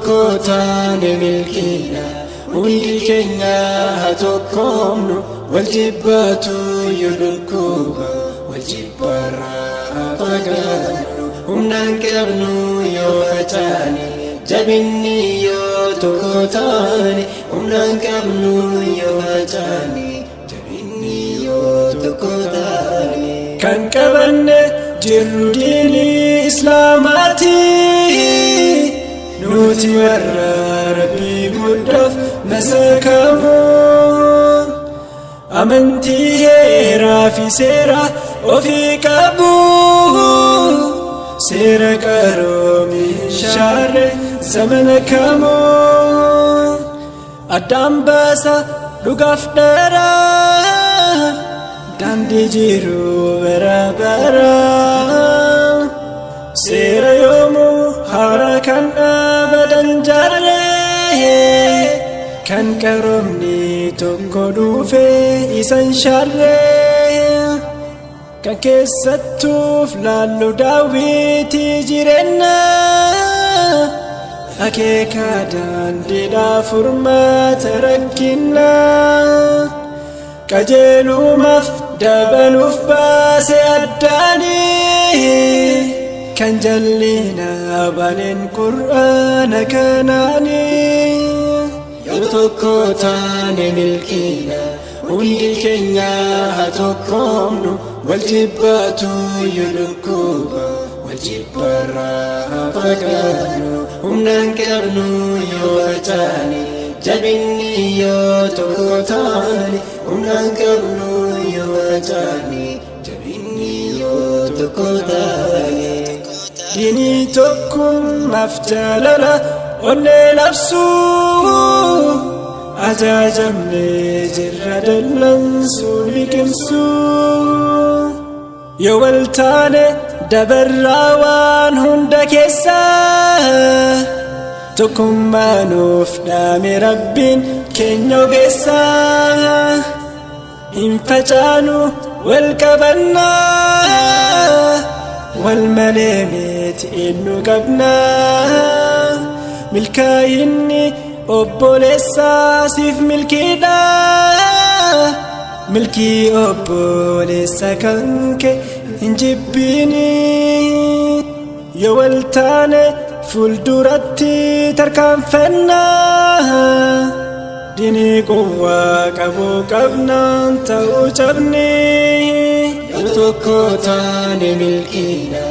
tokko taane milkiina hundi keenya haa tokkoomnu wal jibbaatu yoo dhukkuba wal jibbarraa fagaannu humnaan qabnu yoo facaane jabinni yoo tokko taane humnaan qabnu yoo facaane jabinni yoo tokko taane kan qabanne jirru diini islaamaati nuti warra rabbii guddaaf nasakamu amantii heeraa fi seera ofii qabu seera qaroomin shaarre zamana kamu addaan baasa dhugaaf dheeraa daandii jiru bara bara seera yoomuu haaraa kan abadan jaarre kan qaroomni tokko dhufe isan shaarre kan keessattuuf laallu daawwitii jireenya akeeka daandiidhaa furmaata rakkinna qajeelumaaf dabaluuf baase addaanii kan jallina baleen qur'aana kanaanii yoo tokko taane milkiina hundi keenya haa tokkoomnu wal jibbaatu yoo dhukkuba wal jibbarraa fagaannu humnaan qabnu yoo facaane jabinni yoo tokko taane humnaan qabnu yoo facaane jabinni yoo tokko taane diini tokkummaaf jaalala onnee labsuu ajaajamne jirra dallansuu liqimsuu yoo wal taane dabarraa waan hunda keessaa tokkummaanuuf dhaame rabbiin keenya ogeessaa hin facaanu wal qabannaa wal malee miti eenyu qabnaa milkaa'inni obboleessaa siif milkiidha milkii obboleessa kan kee hin jibbiini yoo wal taane fuulduratti tarkaanfannaa diinii quwwaa qabuu qabnaan ta'uu cabni yoo tokko taane milkiina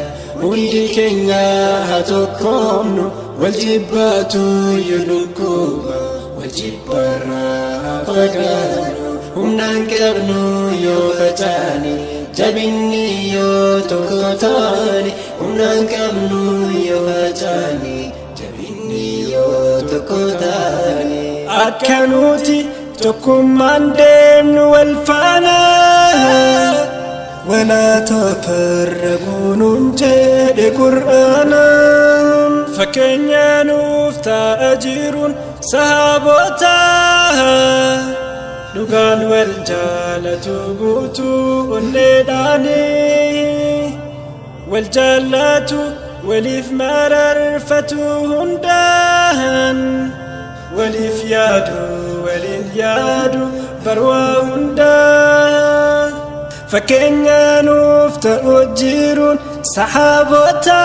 hundi keenya haa tokkoomnu wal jibbaatu yoo dhukkuba wal jibbarraa fagaannu humnaan qabnu yoo facaane jabinni yoo tokko taane humnaan qabnu yoo facaane jabinni yoo tokko taane akka nuti tokkummaan deemnu wal faana walaa tafarraquu nuun jedhe qur'aanaan fakkeenya nuuf ta'a jiruun sahaabota dhugaan wal jaalatu guutuu onneedhaani wal jaallatu waliif mararfatu hundaan waliif yaadu waliin yaadu barwaa hundaan fakkeenya nuuf ta'u jiruun sahaabota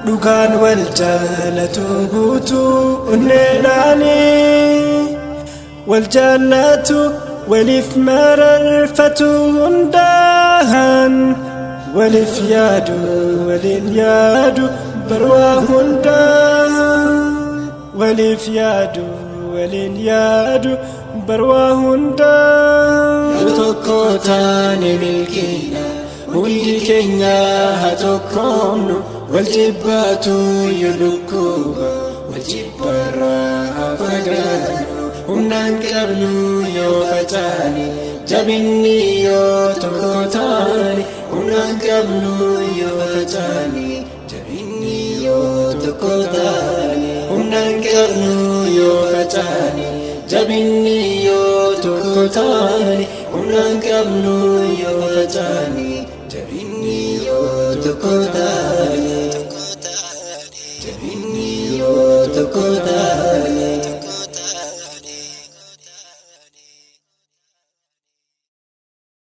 dhugaan wal jaalatu guutuu onneedhaani wal jaallatu waliif mararfatu hundaan waliif yaadu waliin yaadu barwaa hundaan waliif yaadu waliin yaadu barwaa hundaan yoo tokko taane milkiina hundi keenya haa tokkoomnu wal jibbaatu yoo dhukkuba wal jibbarraa fagaannu humnaan qabnu yoo facaane jabinni yoo tokko taane humnaan qabnu yoo facaane jabinni yoo tokko taane humnaan qabnu yoo facaane jabinni yoo tokko taane humnaan qabnu yoo facaane jabinni yoo tokko taane